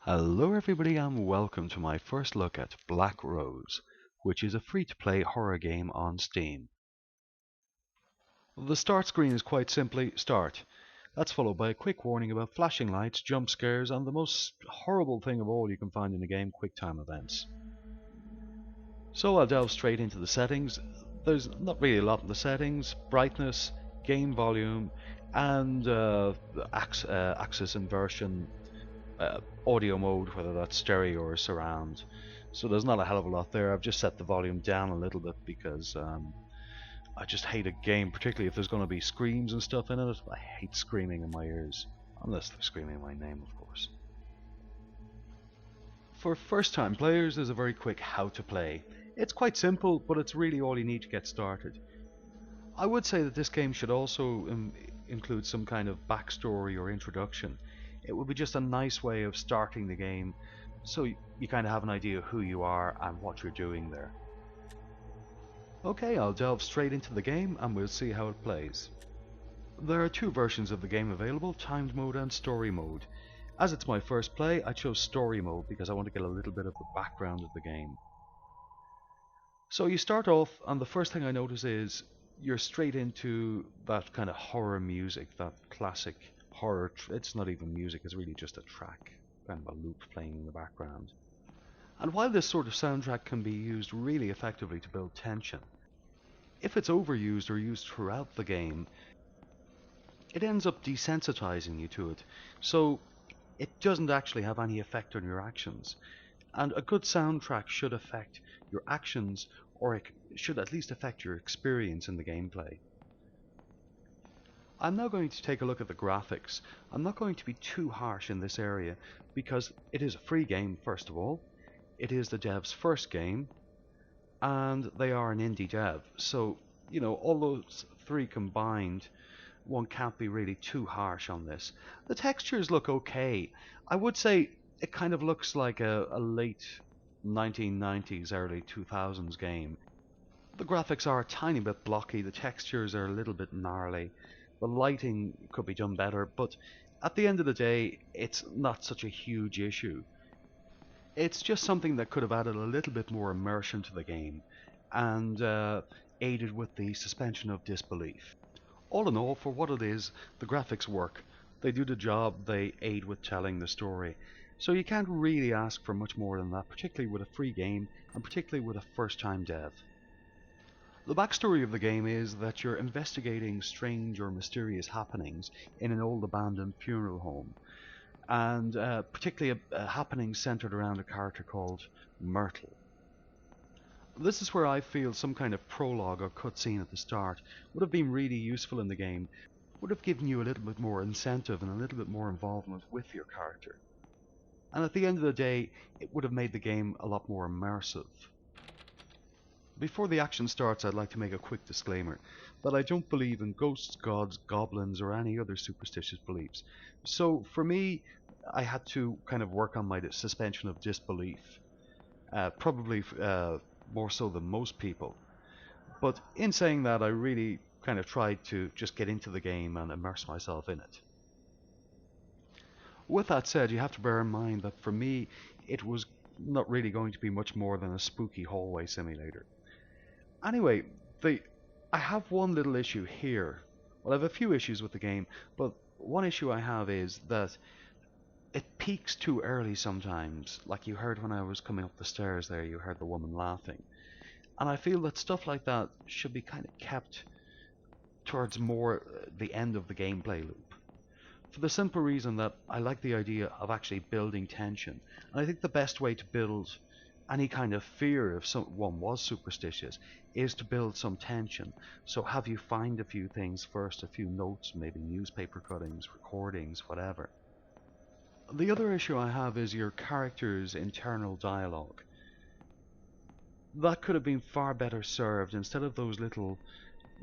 Hello everybody and welcome to my first look at Black Rose, which is a free-to-play horror game on Steam. The start screen is quite simply Start. That's followed by a quick warning about flashing lights, jump scares, and the most horrible thing of all you can find in the game, QuickTime events. So I'll delve straight into the settings. There's not really a lot in the settings: brightness, game volume, and axis inversion, audio mode, whether that's stereo or surround. So there's not a hell of a lot there. I've just set the volume down a little bit because I just hate a game, particularly if there's going to be screams and stuff in it. I hate screaming in my ears, unless they're screaming my name, of course. For first time players, there's a very quick how to play. It's quite simple, but it's really all you need to get started. I would say that this game should also include some kind of backstory or introduction. It would be just a nice way of starting the game, so you kind of have an idea of who you are and what you're doing there. Okay, I'll delve straight into the game and we'll see how it plays. There are two versions of the game available: timed mode and story mode. As it's my first play, I chose story mode because I want to get a little bit of the background of the game. So you start off, and the first thing I notice is you're straight into that kind of horror music, that classic horror. It's not even music, it's really just a track, kind of a loop playing in the background. And while this sort of soundtrack can be used really effectively to build tension, if it's overused or used throughout the game, it ends up desensitizing you to it, so it doesn't actually have any effect on your actions. And a good soundtrack should affect your actions, or it should at least affect your experience in the gameplay. I'm now going to take a look at the graphics. I'm not going to be too harsh in this area because it is a free game, first of all. It is the dev's first game, and they are an indie dev. So, you know, all those three combined, one can't be really too harsh on this. The textures look okay. I would say it kind of looks like a late 1990s, early 2000s game. The graphics are a tiny bit blocky, the textures are a little bit gnarly, the lighting could be done better, but at the end of the day, it's not such a huge issue. It's just something that could have added a little bit more immersion to the game and aided with the suspension of disbelief. All in all, for what it is, the graphics work. They do the job, they aid with telling the story. So you can't really ask for much more than that, particularly with a free game and particularly with a first-time dev. The backstory of the game is that you're investigating strange or mysterious happenings in an old abandoned funeral home, and particularly a happening centered around a character called Myrtle. This is where I feel some kind of prologue or cutscene at the start would have been really useful in the game, would have given you a little bit more incentive and a little bit more involvement with your character. And at the end of the day, it would have made the game a lot more immersive. Before the action starts, I'd like to make a quick disclaimer that I don't believe in ghosts, gods, goblins, or any other superstitious beliefs. So for me, I had to kind of work on my suspension of disbelief, probably more so than most people. But in saying that, I really kind of tried to just get into the game and immerse myself in it. With that said, you have to bear in mind that for me, it was not really going to be much more than a spooky hallway simulator. Anyway, I have one little issue here. Well, I have a few issues with the game, but one issue I have is that it peaks too early sometimes. Like you heard when I was coming up the stairs there, you heard the woman laughing. And I feel that stuff like that should be kind of kept towards more the end of the gameplay loop. For the simple reason that I like the idea of actually building tension. And I think the best way to build any kind of fear if someone was superstitious is to build some tension. So have you find a few things first, a few notes, maybe newspaper cuttings, recordings, whatever. The other issue I have is your character's internal dialogue. That could have been far better served instead of those little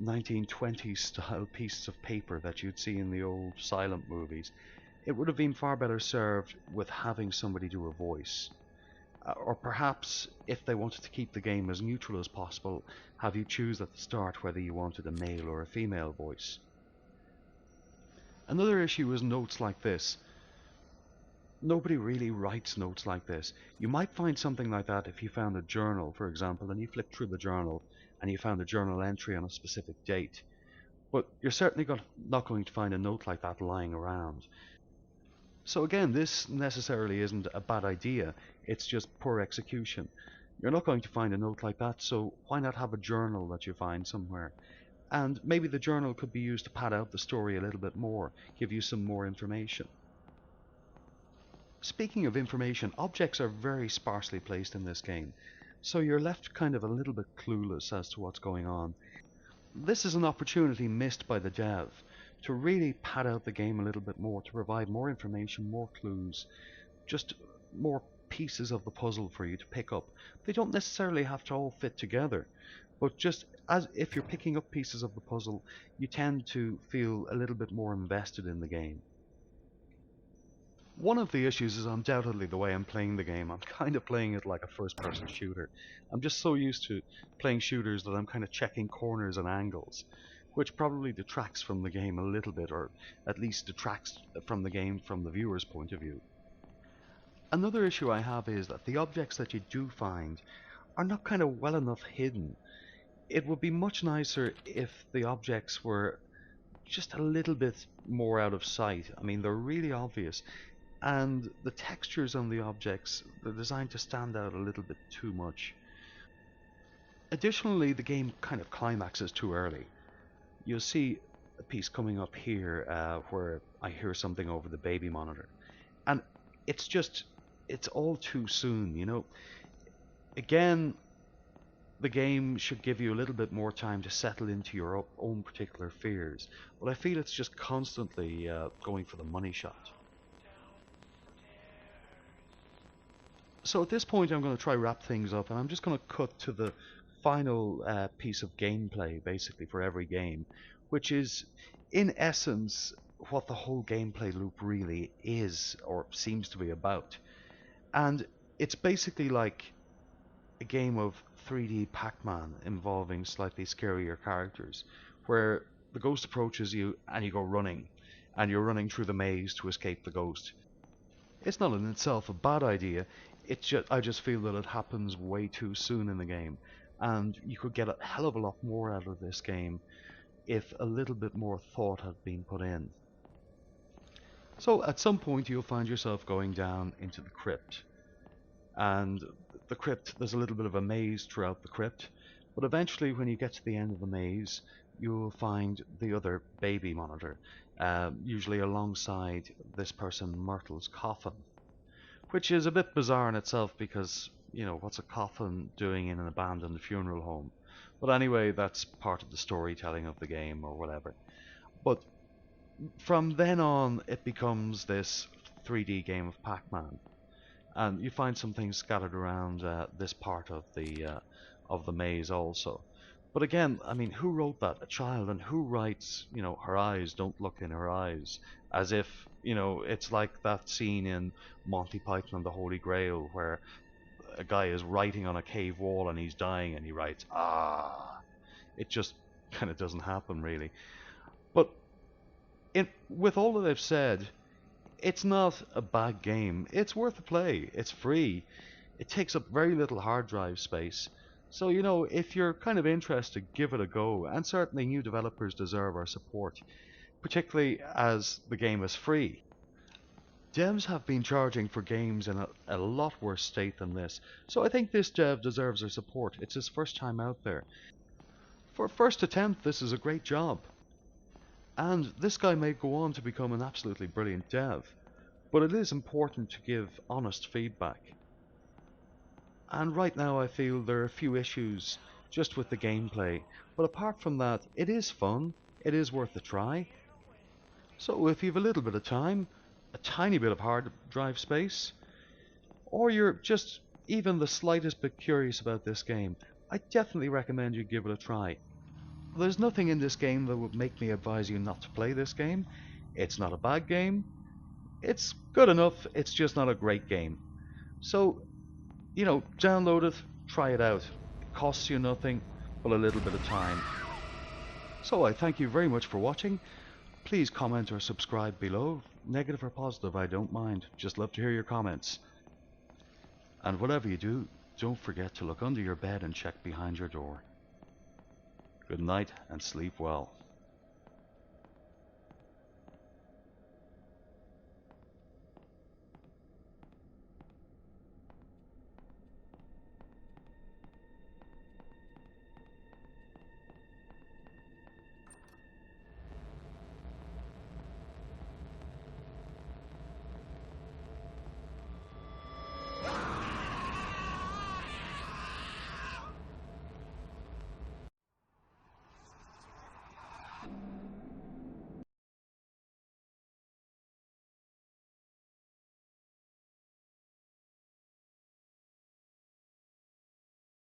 1920s style pieces of paper that you'd see in the old silent movies. It would have been far better served with having somebody do a voice. Or perhaps, if they wanted to keep the game as neutral as possible, have you choose at the start whether you wanted a male or a female voice. Another issue is notes like this. Nobody really writes notes like this. You might find something like that if you found a journal, for example, and you flipped through the journal and you found a journal entry on a specific date. But you're certainly not going to find a note like that lying around. So again, this necessarily isn't a bad idea, it's just poor execution. You're not going to find a note like that, so why not have a journal that you find somewhere? And maybe the journal could be used to pad out the story a little bit more, give you some more information. Speaking of information, objects are very sparsely placed in this game, so you're left kind of a little bit clueless as to what's going on. This is an opportunity missed by the dev to really pad out the game a little bit more, to provide more information, more clues, just more pieces of the puzzle for you to pick up. They don't necessarily have to all fit together, but just as if you're picking up pieces of the puzzle, you tend to feel a little bit more invested in the game. One of the issues is undoubtedly the way I'm playing the game. I'm kind of playing it like a first-person shooter. I'm just so used to playing shooters that I'm kind of checking corners and angles, which probably detracts from the game a little bit, or at least detracts from the game from the viewer's point of view. Another issue I have is that the objects that you do find are not kind of well enough hidden. It would be much nicer if the objects were just a little bit more out of sight. I mean, they're really obvious, and the textures on the objects, they're designed to stand out a little bit too much. Additionally, the game kind of climaxes too early. You'll see a piece coming up here where I hear something over the baby monitor, and it's all too soon, you know. Again, the game should give you a little bit more time to settle into your own particular fears, but I feel it's just constantly going for the money shot. So at this point I'm going to try wrap things up, and I'm just going to cut to the final piece of gameplay basically for every game, which is in essence what the whole gameplay loop really is, or seems to be about. And it's basically like a game of 3D Pac-Man involving slightly scarier characters, where the ghost approaches you and you go running, and you're running through the maze to escape the ghost. It's not in itself a bad idea, I just feel that it happens way too soon in the game, and you could get a hell of a lot more out of this game if a little bit more thought had been put in. So at some point you'll find yourself going down into the crypt, and the crypt, there's a little bit of a maze throughout the crypt, but eventually when you get to the end of the maze you'll find the other baby monitor, usually alongside this person Myrtle's coffin, which is a bit bizarre in itself because, you know, what's a coffin doing in an abandoned funeral home? But anyway, that's part of the storytelling of the game or whatever. But from then on it becomes this 3D game of Pac-Man, and you find some things scattered around this part of the maze also. But again, I mean, who wrote that? A child. And who writes, you know, her eyes, don't look in her eyes? As if, you know, it's like that scene in Monty Python and the Holy Grail where a guy is writing on a cave wall and he's dying and he writes, ah. It just kind of doesn't happen, really. But with all that I've said, it's not a bad game. It's worth a play. It's free. It takes up very little hard drive space. So, you know, if you're kind of interested, give it a go. And certainly new developers deserve our support, particularly as the game is free. Devs have been charging for games in a lot worse state than this, so I think this dev deserves our support. It's his first time out there. For a first attempt, this is a great job. And this guy may go on to become an absolutely brilliant dev, but it is important to give honest feedback. And right now I feel there are a few issues just with the gameplay, but apart from that, it is fun, it is worth a try. So if you have a little bit of time, a tiny bit of hard drive space, or you're just even the slightest bit curious about this game, I definitely recommend you give it a try. There's nothing in this game that would make me advise you not to play this game. It's not a bad game. It's good enough, it's just not a great game. So, you know, download it, try it out. It costs you nothing, but a little bit of time. So I thank you very much for watching. Please comment or subscribe below. Negative or positive, I don't mind. Just love to hear your comments. And whatever you do, don't forget to look under your bed and check behind your door. Good night and sleep well.